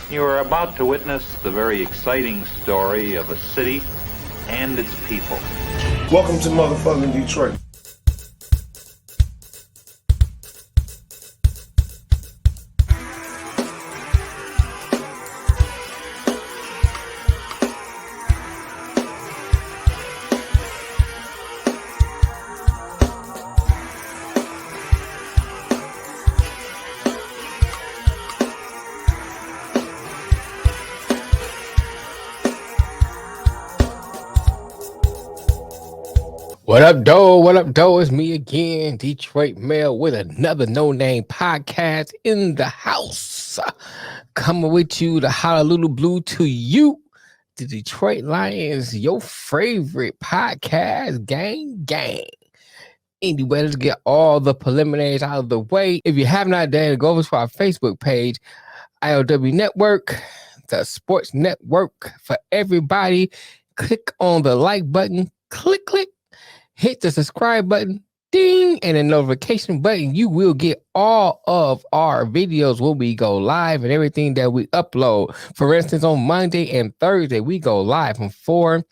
You are about to witness the very exciting story of a city and its people. Welcome to motherfucking Detroit. What up, doe? What up, doe? It's me again, Detroit Mail, with another No Name podcast in the house. Coming with you, the Honolulu Blue to you, the Detroit Lions, your favorite podcast, gang. Anyway, let's get all the preliminaries out of the way. If you have not done, go over to our Facebook page, IOW Network, the sports network for everybody. Click on the like button, click. Hit the subscribe button, ding, and the notification button. You will get all of our videos when we go live and everything that we upload. For instance, on Monday and Thursday, we go live from 4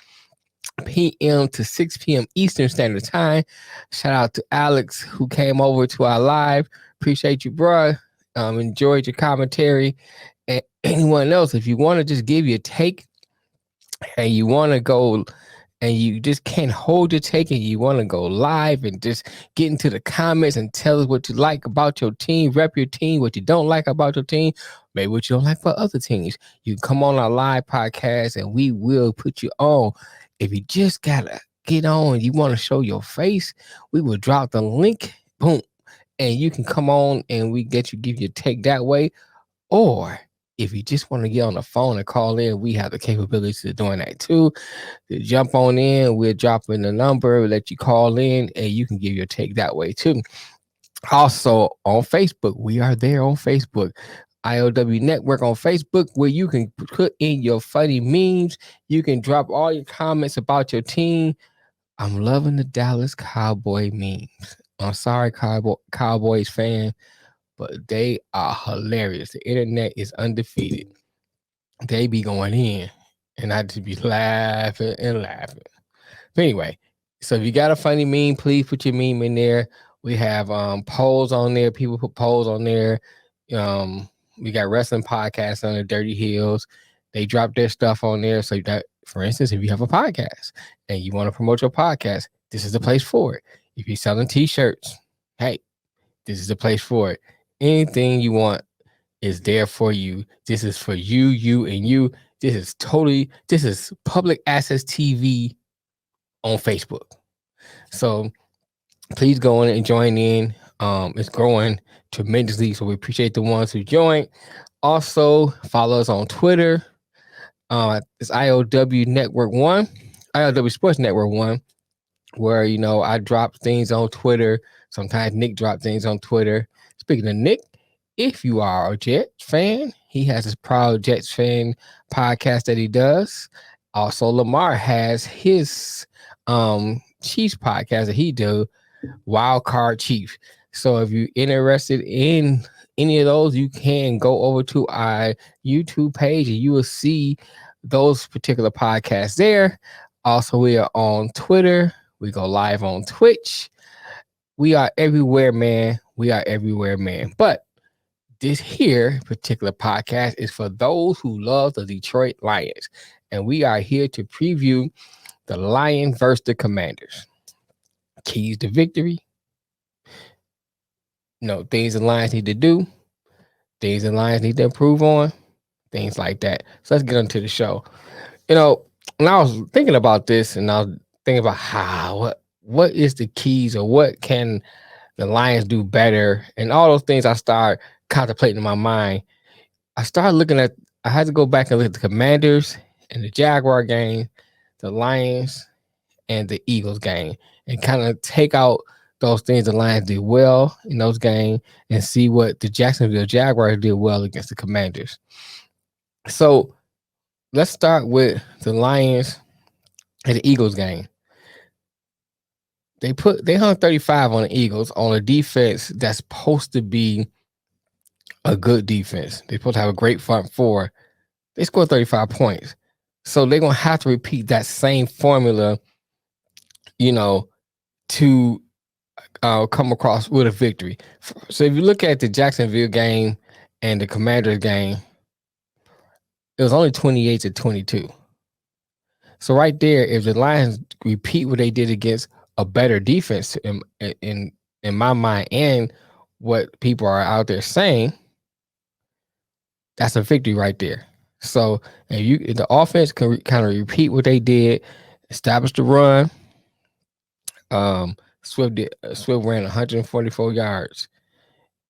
p.m. to 6 p.m. Eastern Standard Time. Shout out to Alex who came over to our live. Appreciate you, bro. Enjoyed your commentary. And anyone else, if you want to just give your take and you want to go and you just can't hold your take and you want to go live and just get into the comments and tell us what you like about your team, rep your team, what you don't like about your team, maybe what you don't like for other teams. You come on our live podcast and we will put you on. If you just gotta get on, you want to show your face, we will drop the link, boom, and you can come on and we give your take that way. Or if you just want to get on the phone and call in, we have the capability of doing that too. To jump on in, we're dropping the number, let you call in, and you can give your take that way too. Also on Facebook, we are there on Facebook, IOW Network on Facebook, where you can put in your funny memes. You can drop all your comments about your team. I'm loving the Dallas Cowboy memes. I'm sorry, Cowboys fan, but they are hilarious. The internet is undefeated. They be going in, and I just be laughing. But anyway, so if you got a funny meme, please put your meme in there. We have polls on there. People put polls on there. We got wrestling podcasts on the Dirty Hills. They drop their stuff on there. So that, for instance, if you have a podcast and you want to promote your podcast, this is the place for it. If you're selling t-shirts, hey, this is the place for it. Anything you want is there for you. This is for you, and you. This is public access TV on Facebook. So please go in and join in. It's growing tremendously, so we appreciate the ones who joined. Also, follow us on Twitter. It's IOW Network 1, IOW Sports Network 1, where, I drop things on Twitter. Sometimes Nick drops things on Twitter. Speaking of Nick, if you are a Jets fan, he has his Proud Jets Fan podcast that he does. Also, Lamar has his Chiefs podcast that he do, Wild Card Chief. So if you're interested in any of those, you can go over to our YouTube page and you will see those particular podcasts there. Also, we are on Twitter. We go live on Twitch. We are everywhere, man. But this here particular podcast is for those who love the Detroit Lions. And we are here to preview the Lions versus the Commanders. Keys to victory. Things the Lions need to do. Things the Lions need to improve on. Things like that. So let's get into the show. And I was thinking about this, and I was thinking about what is the keys, or what can the Lions do better, and all those things I started contemplating in my mind. I had to go back and look at the Commanders and the Jaguar game, the Lions and the Eagles game, and kind of take out those things the Lions did well in those games and see what the Jacksonville Jaguars did well against the Commanders. So let's start with the Lions and the Eagles game. They hung 35 on the Eagles on a defense that's supposed to be a good defense. They're supposed to have a great front four. They scored 35 points. So they're going to have to repeat that same formula, to come across with a victory. So if you look at the Jacksonville game and the Commanders game, it was only 28-22. So right there, if the Lions repeat what they did against a better defense in my mind, and what people are out there saying, that's a victory right there. So if the offense can kind of repeat what they did, establish the run. Swift ran 144 yards.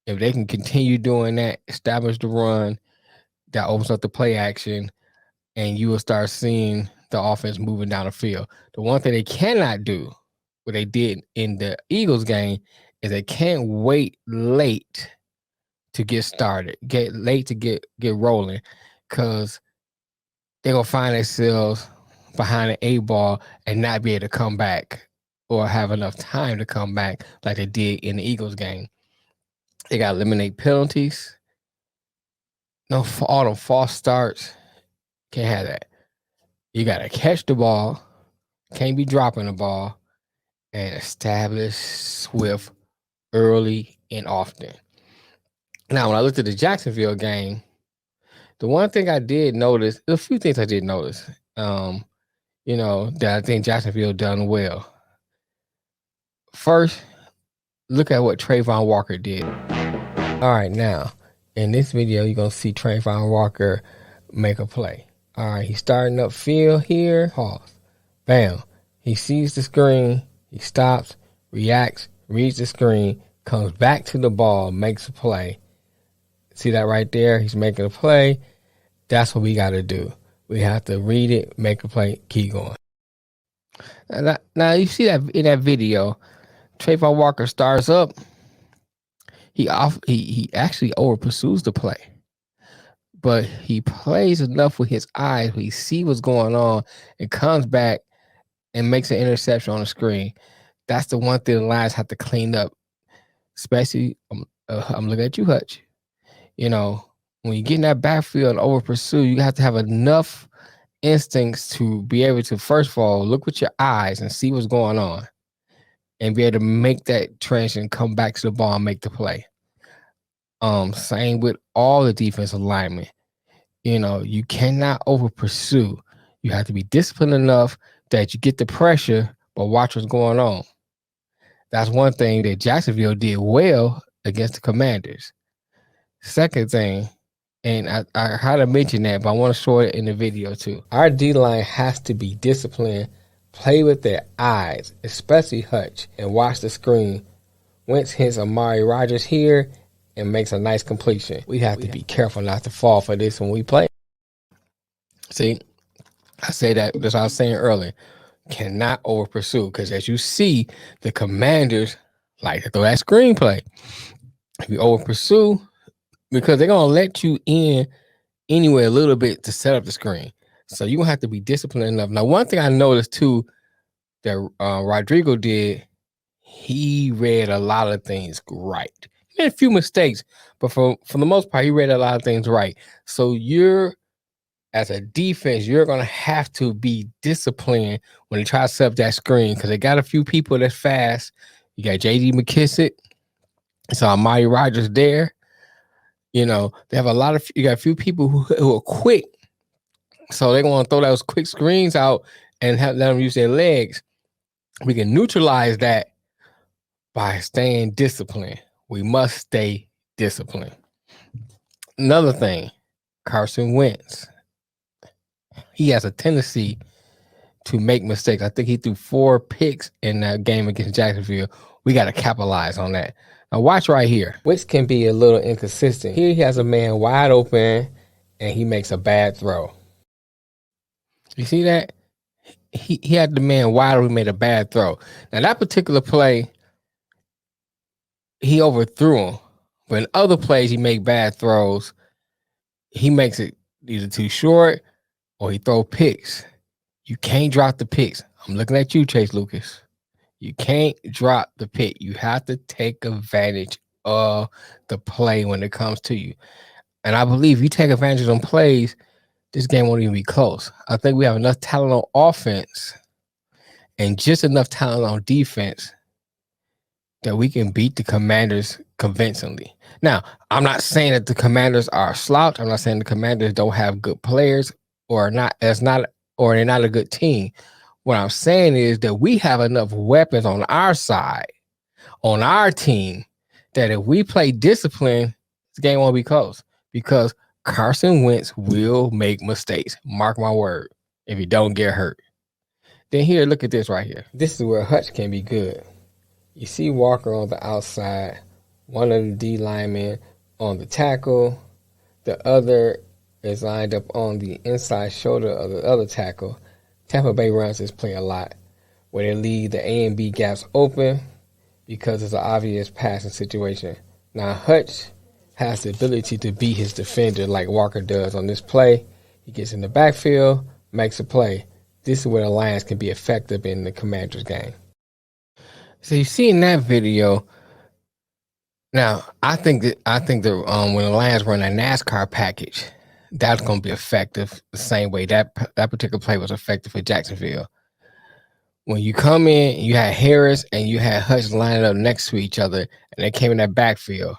If they can continue doing that, establish the run, that opens up the play action, and you will start seeing the offense moving down the field. The one thing they cannot do, what they did in the Eagles game, is they can't wait late to get started, get rolling, because they're gonna find themselves behind an A ball and not be able to come back or have enough time to come back like they did in the Eagles game. They got to eliminate penalties. No, all them false starts. Can't have that. You got to catch the ball. Can't be dropping the ball. And establish Swift early and often. Now, when I looked at the Jacksonville game, the one thing I did notice, a few things I did notice, that I think Jacksonville done well. First, look at what Trayvon Walker did. All right, now, in this video, you're going to see Trayvon Walker make a play. All right, he's starting upfield here. Pause. Bam. He sees the screen. He stops, reacts, reads the screen, comes back to the ball, makes a play. See that right there? He's making a play. That's what we got to do. We have to read it, make a play, keep going. Now you see that in that video, Trayvon Walker starts up. He actually over pursues the play, but he plays enough with his eyes. He sees what's going on and comes back and makes an interception on the screen. That's the one thing the Lions have to clean up. Especially, I'm looking at you, Hutch. When you get in that backfield and over pursue, you have to have enough instincts to be able to, first of all, look with your eyes and see what's going on, and be able to make that transition, come back to the ball and make the play. Same with all the defensive linemen. You cannot over pursue. You have to be disciplined enough that you get the pressure, but watch what's going on. That's one thing that Jacksonville did well against the Commanders. Second thing, and I had to mention that, but I want to show it in the video too. Our D-line has to be disciplined, play with their eyes, especially Hutch, and watch the screen. Wentz hits Amari Rodgers here and makes a nice completion. We have to be careful not to fall for this when we play. See, I say that, as I was saying earlier, cannot over pursue, because as you see, the Commanders like to throw that screenplay. If you over pursue, because they're gonna let you in anyway a little bit to set up the screen, so you gonna have to be disciplined enough. Now, one thing I noticed too that Rodrigo did, he read a lot of things right. He made a few mistakes, but for the most part, he read a lot of things right. So as a defense, you're going to have to be disciplined when they try to set up that screen, because they got a few people that's fast. You got J.D. McKissick. So Amari Rodgers there. They have you got a few people who are quick. So they're going to throw those quick screens out and let them use their legs. We can neutralize that by staying disciplined. We must stay disciplined. Another thing, Carson Wentz. He has a tendency to make mistakes. I think he threw 4 picks in that game against Jacksonville. We got to capitalize on that. Now watch right here. Wentz can be a little inconsistent. Here he has a man wide open and he makes a bad throw. You see that? He had the man wide open, made a bad throw. Now that particular play, he overthrew him. But in other plays, he make bad throws. He makes it either too short or he throw picks. You can't drop the picks. I'm looking at you, Chase Lucas. You can't drop the pick. You have to take advantage of the play when it comes to you. And I believe you take advantage of them plays, this game won't even be close. I think we have enough talent on offense and just enough talent on defense that we can beat the Commanders convincingly. Now, I'm not saying that the Commanders are a slouch. I'm not saying the Commanders don't have good players or they're not a good team. What I'm saying is that we have enough weapons on our side, on our team, that if we play discipline, this game won't be close because Carson Wentz will make mistakes. Mark my word. If he don't get hurt. Then here, look at this right here. This is where Hutch can be good. You see Walker on the outside, one of the D linemen on the tackle, the other is lined up on the inside shoulder of the other tackle. Tampa Bay runs this play a lot, where they leave the A and B gaps open because it's an obvious passing situation. Now, Hutch has the ability to beat his defender like Walker does on this play. He gets in the backfield, makes a play. This is where the Lions can be effective in the Commanders game. So you see in that video. Now, I think that when the Lions run a NASCAR package, that's going to be effective the same way that particular play was effective for Jacksonville. When you come in, you had Harris and you had Hutch lining up next to each other, and they came in that backfield.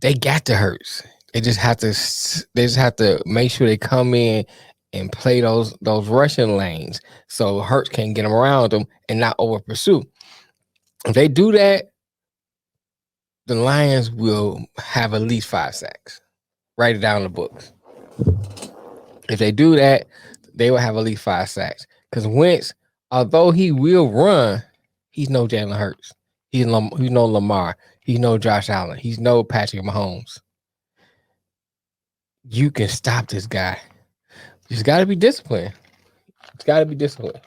They got the Hurts. They just have to make sure they come in and play those rushing lanes so Hurts can get them around them and not over pursue. If they do that, the Lions will have at least 5 sacks. Write it down in the books. If they do that, they will have at least 5 sacks. Because Wentz, although he will run, he's no Jalen Hurts. He's no Lamar. He's no Josh Allen. He's no Patrick Mahomes. You can stop this guy. You just got to be disciplined. It's got to be disciplined.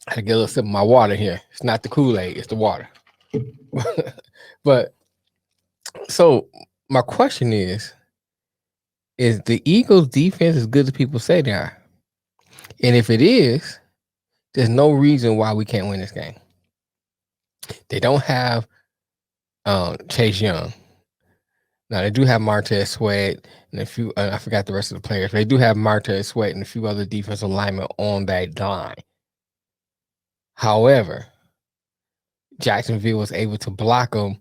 I had to get a little sip of my water here. It's not the Kool-Aid. It's the water. But so my question is the Eagles defense as good as people say they are? And if it is, there's no reason why we can't win this game. They don't have Chase Young. Now they do have Martez Sweat and a few. I forgot the rest of the players. They do have Martez Sweat and a few other defensive linemen on that line. However, Jacksonville was able to block them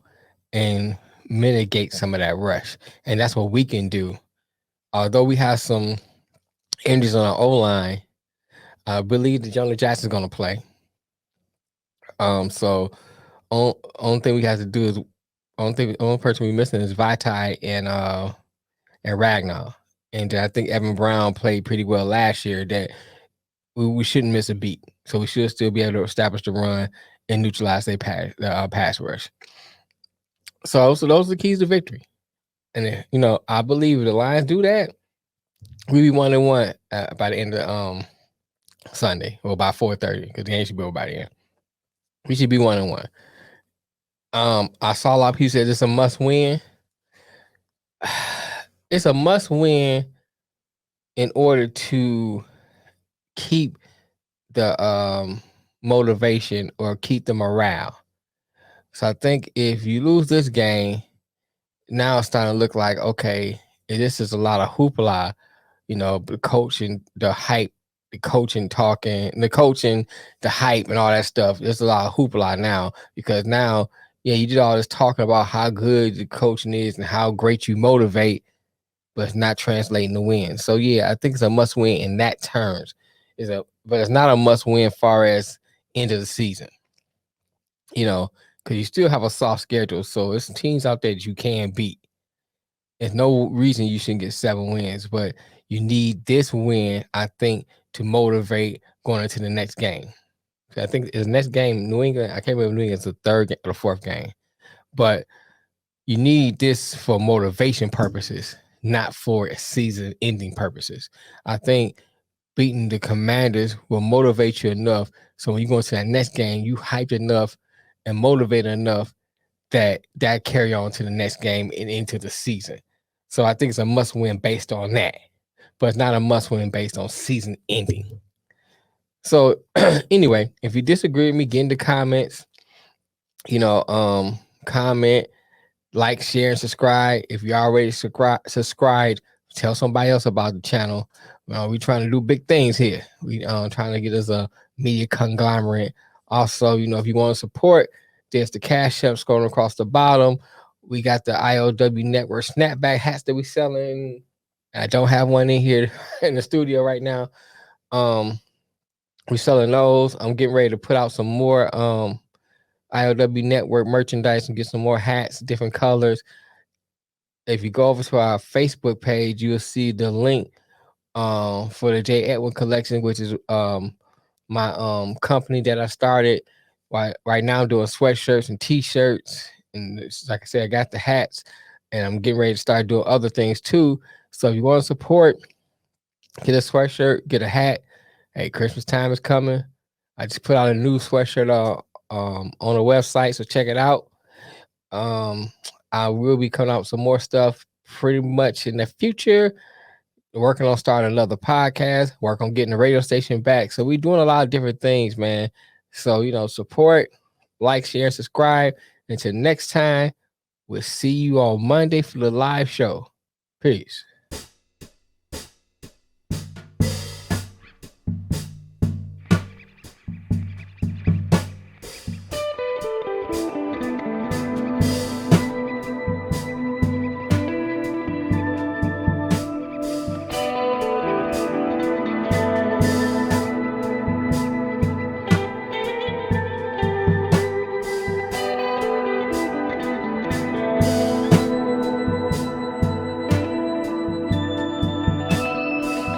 and mitigate some of that rush, and that's what we can do. Although we have some injuries on our O-line, I believe that Jonah Jackson's going to play. So only thing we have to do is only person we're missing is Vitae and Ragnar. And I think Evan Brown played pretty well last year. That we shouldn't miss a beat. So we should still be able to establish the run and neutralize their pass rush. So those are the keys to victory. And I believe if the Lions do that, we'll be 1-1 by the end of Sunday, or by 4:30, because the game should be over by the end. We should be 1-1. I saw a lot of people say it's a must win. It's a must win in order to keep the motivation or keep the morale. So I think if you lose this game, now it's starting to look like, okay, this is a lot of hoopla, the coaching, the hype, the coaching talking, the coaching, the hype and all that stuff. There's a lot of hoopla now because now, you did all this talking about how good the coaching is and how great you motivate, but it's not translating to win. So I think it's a must win in that terms. But it's not a must win far as end of the season. Because you still have a soft schedule. So there's some teams out there that you can beat. There's no reason you shouldn't get 7 wins, but you need this win, I think, to motivate going into the next game. I think the next game, New England, I can't remember New England's the 3rd or the 4th game. But you need this for motivation purposes, not for season-ending purposes. I think beating the Commanders will motivate you enough so when you go into that next game, you hyped enough and motivated enough that carry on to the next game and into the season. So I think it's a must-win based on that. But it's not a must-win based on season ending. So anyway, if you disagree with me, get in the comments. Comment, like, share, and subscribe. If you already subscribed, tell somebody else about the channel. We're trying to do big things here. We trying to get us a media conglomerate. Also, if you want to support, there's the Cash App scrolling across the bottom. We got the IOW Network snapback hats that we're selling. I don't have one in here in the studio right now. We're selling those. I'm getting ready to put out some more IOW Network merchandise and get some more hats, different colors. If you go over to our Facebook page, you'll see the link for the J. Edwin collection, which is my company that I started. Right now I'm doing sweatshirts and t-shirts, and like I said, I got the hats, and I'm getting ready to start doing other things too. So if you want to support, get a sweatshirt, get a hat. Hey, Christmas time is coming. I just put out a new sweatshirt on the website, so check it out. I will be coming out with some more stuff pretty much in the future. Working on starting another podcast, work on getting the radio station back. So we're doing a lot of different things, man. So, support, like, share, subscribe. Until next time, we'll see you on Monday for the live show. Peace.